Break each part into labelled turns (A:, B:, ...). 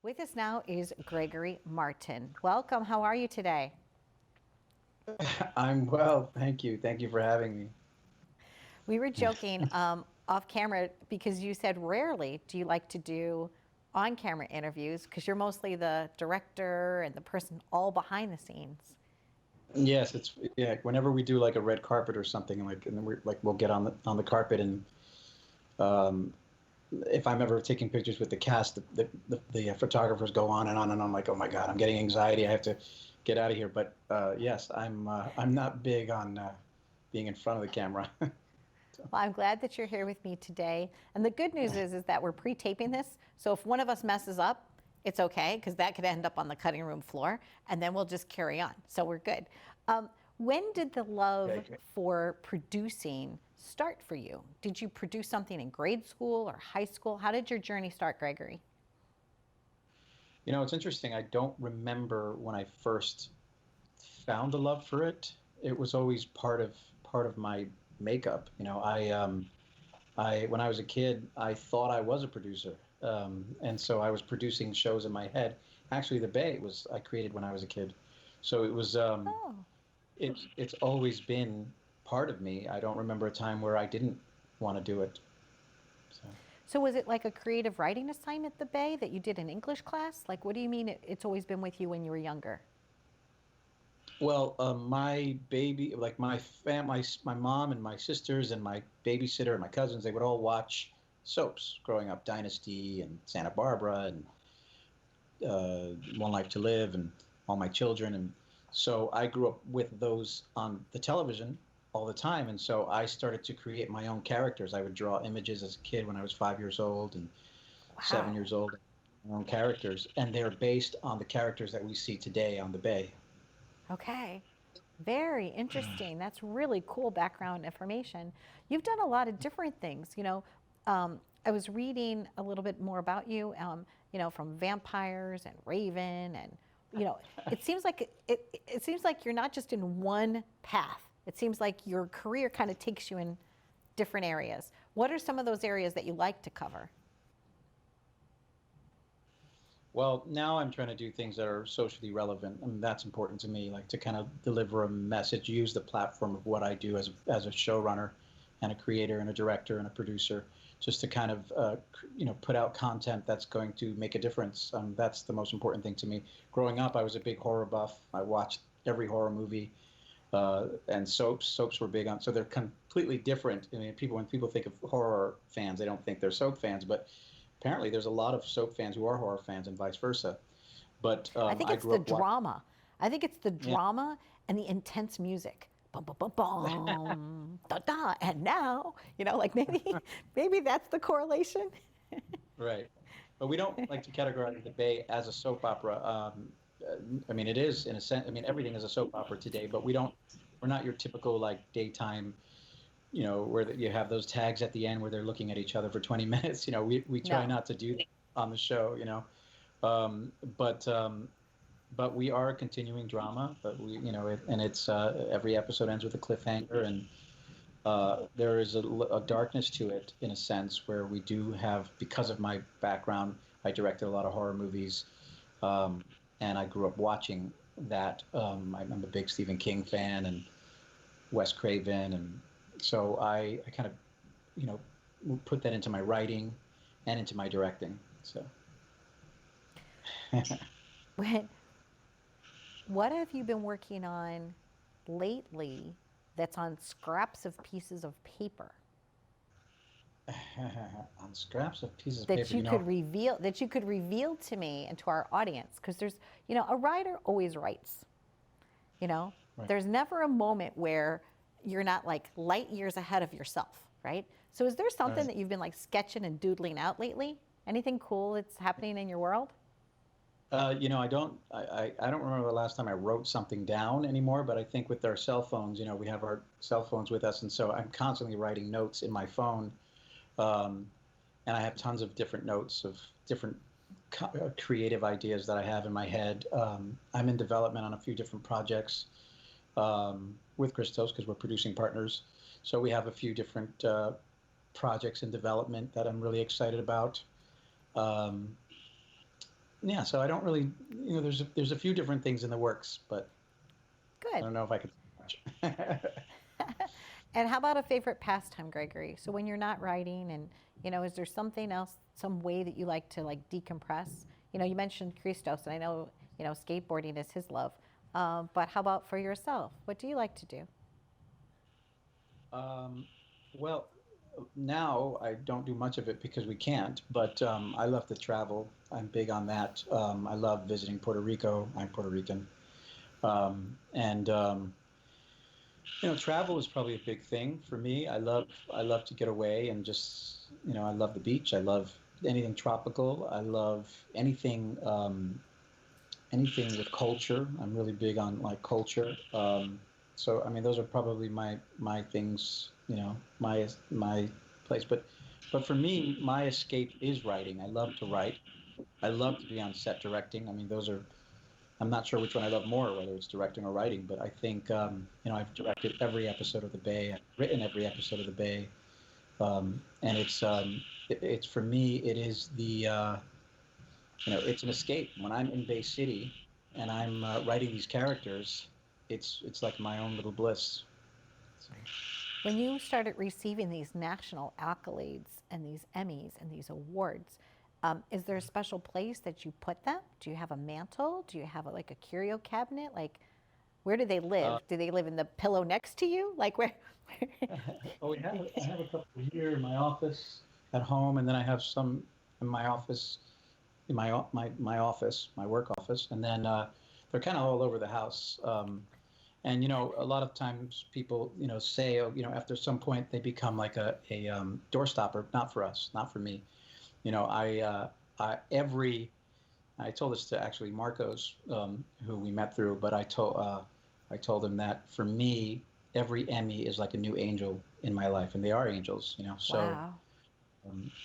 A: With us now is Gregori Martin. Welcome. How are you today?
B: I'm well, thank you. Thank you for having me.
A: We were joking off camera because you said rarely do you like to do on camera interviews because you're mostly the director and the person all behind the scenes.
B: Yes, it's yeah. Whenever we do like a red carpet or something, and then we'll get on the carpet, and um, if I'm ever taking pictures with the cast, the photographers go on and on, and I'm like, oh my God, I'm getting anxiety. I have to get out of here. But yes, I'm not big on being in front of the camera. So,
A: Well, I'm glad that you're here with me today. And the good news is that we're pre-taping this. So if one of us messes up, it's okay because that could end up on the cutting room floor and then we'll just carry on. So we're good. When did the love
B: okay.
A: for producing start for you? Did you produce something in grade school or high school? How did your journey start, Gregori?
B: It's interesting. I don't remember when I first found a love for it. It was always part of my makeup. I when I was a kid, I thought I was a producer, and so I was producing shows in my head. Actually, The Bay was I created when I was a kid, so
A: Oh.
B: it's always been part of me. I don't remember a time where I didn't want to do it. So,
A: So was it like a creative writing assignment at the Bay that you did in English class? Like, what do you mean it's always been with you when you were younger?
B: well, my baby, like my mom and my sisters and my babysitter and my cousins, they would all watch soaps growing up, Dynasty and Santa Barbara and One Life to Live and All My Children. And so I grew up with those on the television all the time. And so I started to create my own characters. I would draw images as a kid when I was 5 years old and seven
A: Wow.
B: years old, my own characters. And they're based on the characters that we see today on the Bay.
A: Okay. Very interesting. That's really cool background information. You've done a lot of different things. I was reading a little bit more about you, from vampires and Raven, and you know, it seems like you're not just in one path. It seems like your career kind of takes you in different areas. What are some of those areas that you like to cover?
B: Well, now I'm trying to do things that are socially relevant. I mean, that's important to me, like to kind of deliver a message, use the platform of what I do as a showrunner and a creator and a director and a producer, just to kind of, put out content that's going to make a difference. That's the most important thing to me. Growing up, I was a big horror buff. I watched every horror movie, and soaps were big on. So they're completely different. I mean, when people think of horror fans, they don't think they're soap fans, but apparently there's a lot of soap fans who are horror fans and vice versa. But
A: I think
B: I
A: it's
B: grew
A: the
B: up watching.
A: drama. I think it's the
B: Yeah.
A: drama and the intense music. Bum, bum, bum, bum, da, da, and now, like maybe that's the correlation.
B: Right. But we don't like to categorize the Bay as a soap opera. I mean, it is in a sense. I mean, everything is a soap opera today, but we don't. We're not your typical like daytime. Where you have those tags at the end where they're looking at each other for 20 minutes. We try
A: No.
B: not to do that on the show. Um, but um, but we are a continuing drama. But and it's every episode ends with a cliffhanger, and there is a darkness to it in a sense where we do have, because of my background, I directed a lot of horror movies, um, and I grew up watching that. I'm a big Stephen King fan and Wes Craven, and so I kind of you know put that into my writing and into my directing. So
A: What have you been working on lately that's on scraps of pieces of paper
B: on scraps of pieces of paper,
A: that you could reveal to me and to our audience? Because a writer always writes. You know,
B: right?
A: there's never a moment where you're not like light years ahead of yourself, right? So is there something
B: Right.
A: that you've been like sketching and doodling out lately? Anything cool that's happening in your world?
B: I don't remember the last time I wrote something down anymore, but I think with our cell phones, we have our cell phones with us, and so I'm constantly writing notes in my phone, um, and I have tons of different notes of different creative ideas that I have in my head. I'm in development on a few different projects with Christos because we're producing partners, so we have a few different projects in development that I'm really excited about. Um, yeah, so I don't really, there's a few different things in the works, but I
A: Good.
B: don't know if I could say much.
A: And how about a favorite pastime, Gregory? So when you're not writing, and is there something else, some way that you like to like decompress? You mentioned Christos, and I know skateboarding is his love. But how about for yourself? What do you like to do?
B: Um, well, now I don't do much of it because we can't, but I love to travel. I'm big on that. I love visiting Puerto Rico. I'm Puerto Rican. And travel is probably a big thing for me. I love to get away and just, I love the beach. I love anything tropical. I love anything with culture. I'm really big on like culture. So I mean, those are probably my things. My place. But for me, my escape is writing. I love to write. I love to be on set directing. I mean, those are. I'm not sure which one I love more, whether it's directing or writing. But I think I've directed every episode of The Bay. I've written every episode of The Bay, and it's for me. It is it's an escape. When I'm in Bay City and I'm writing these characters, it's like my own little bliss. So,
A: When you started receiving these national accolades and these Emmys and these awards, is there a special place that you put them? Do you have a mantle? Do you have like a curio cabinet? Like, where do they
B: uh,
A: live? Do they live in the pillow next to you? Like where?
B: oh, I have a couple here in my office at home, and then I have some in my office, in my office, my work office, and then they're kind of all over the house. And a lot of times people say, oh, after some point they become like a doorstopper. Not for us, not for me. You know, I told this to actually Marcos, who we met through, but I told him that for me, every Emmy is like a new angel in my life, and they are angels. So
A: Wow.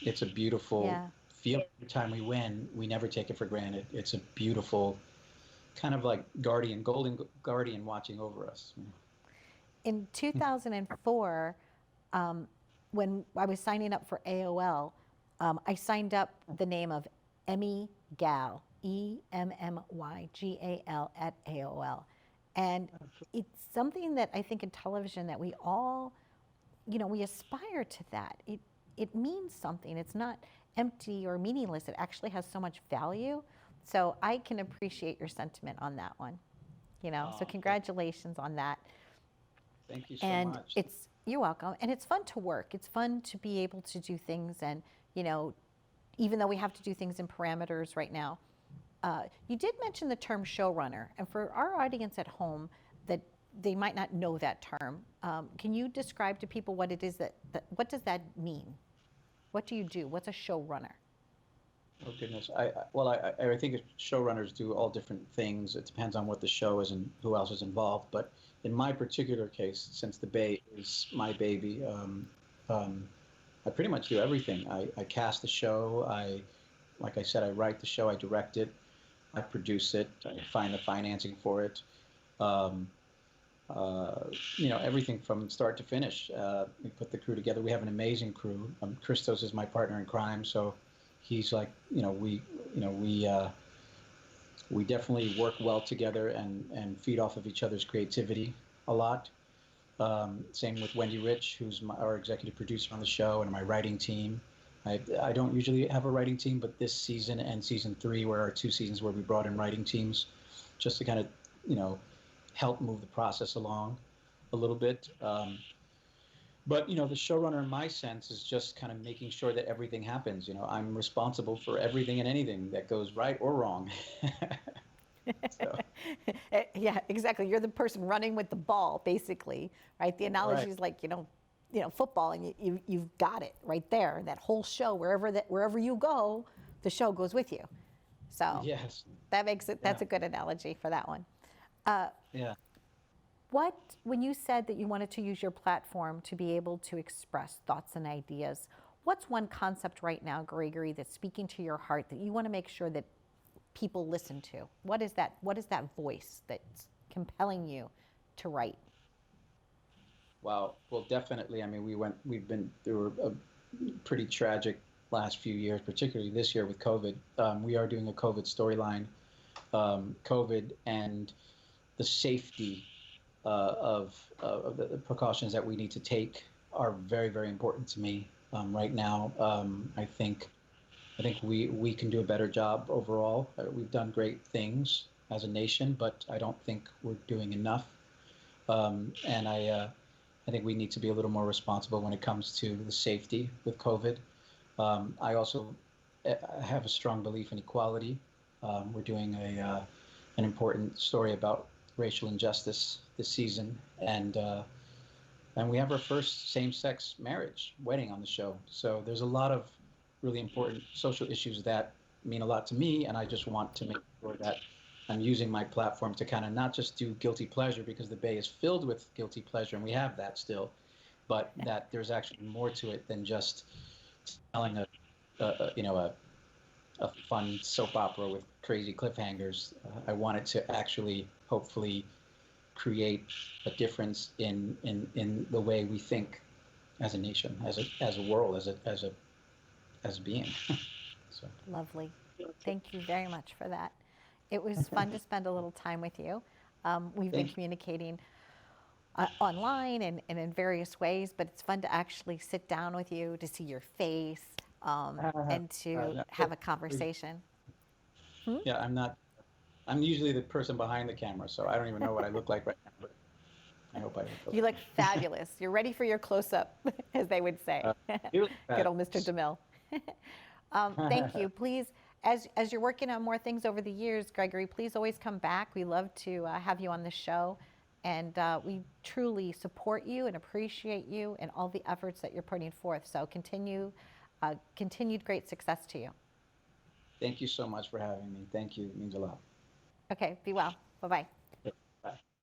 B: it's a beautiful
A: Yeah.
B: feel. Every time we win, we never take it for granted. It's a beautiful kind of like guardian, golden guardian watching over us.
A: In 2004, um, when I was signing up for AOL, I signed up the name of Emmy Gal, EMMYGAL at AOL. And it's something that I think in television that we all, we aspire to that. It means something. It's not empty or meaningless. It actually has so much value. So I can appreciate your sentiment on that one. So
B: Thank
A: congratulations on that.
B: thank you so
A: And
B: much.
A: you're welcome. And it's fun to work. It's fun to be able to do things. And, you know, even though we have to do things in parameters right now, you did mention the term showrunner. And for our audience at home, that they might not know that term, can you describe to people what it is what does that mean? What do you do? What's a showrunner?
B: Oh goodness. I think showrunners do all different things. It depends on what the show is and who else is involved. But in my particular case, since the Bay is my baby, um, I pretty much do everything. I cast the show. Like I said, I write the show. I direct it. I produce it. I find the financing for it. Um, everything from start to finish. We put the crew together. We have an amazing crew. Christos is my partner in crime, so he's like, we definitely work well together and feed off of each other's creativity a lot. Same with Wendy Rich, who's our executive producer on the show, and my writing team. I don't usually have a writing team, but this season and season three were our two seasons where we brought in writing teams just to kind of, you know, help move the process along a little bit. But the showrunner in my sense is just kind of making sure that everything happens. I'm responsible for everything and anything that goes right or wrong. So
A: Yeah, exactly. You're the person running with the ball, basically, right? The analogy
B: right,
A: is like, football, and you've got it right there. That whole show, wherever you go, the show goes with you. So
B: yes,
A: that makes it.
B: yeah,
A: That's a good analogy for that one. Uh,
B: yeah.
A: what, when you said that you wanted to use your platform to be able to express thoughts and ideas, what's one concept right now, Gregory, that's speaking to your heart that you want to make sure that people listen to? What is that? What is that voice that's compelling you to write?
B: Wow. Well, definitely. I mean, we've been through a pretty tragic last few years, particularly this year with COVID. We are doing a COVID storyline, COVID and the safety of the precautions that we need to take are very, very important to me right now. I think we can do a better job overall. We've done great things as a nation, but I don't think we're doing enough. And I think we need to be a little more responsible when it comes to the safety with COVID. I also have a strong belief in equality. We're doing an important story about racial injustice this season, and we have our first same-sex marriage wedding on the show. So there's a lot of really important social issues that mean a lot to me, and I just want to make sure that I'm using my platform to kind of not just do guilty pleasure because the Bay is filled with guilty pleasure, and we have that still, but that there's actually more to it than just telling a fun soap opera with crazy cliffhangers. I want it to actually, hopefully, create a difference in the way we think as a nation, as a world, as a being. So
A: Lovely. Thank you very much for that. It was fun to spend a little time with you. We've been
B: thank
A: communicating online and in various ways, but it's fun to actually sit down with you, to see your face, and to
B: no,
A: have a conversation.
B: yeah, I'm not. I'm usually the person behind the camera, so I don't even know what I look like right now. But I hope I look
A: You
B: okay.
A: look fabulous. You're ready for your close-up, as they would say.
B: You look
A: Good old Mr.
B: fabulous.
A: DeMille. Thank you. Please, as you're working on more things over the years, Gregori, please always come back. We love to have you on the show, and we truly support you and appreciate you and all the efforts that you're putting forth. So continued great success to you.
B: Thank you so much for having me. Thank you. It means a lot.
A: Okay, be well. Bye-bye.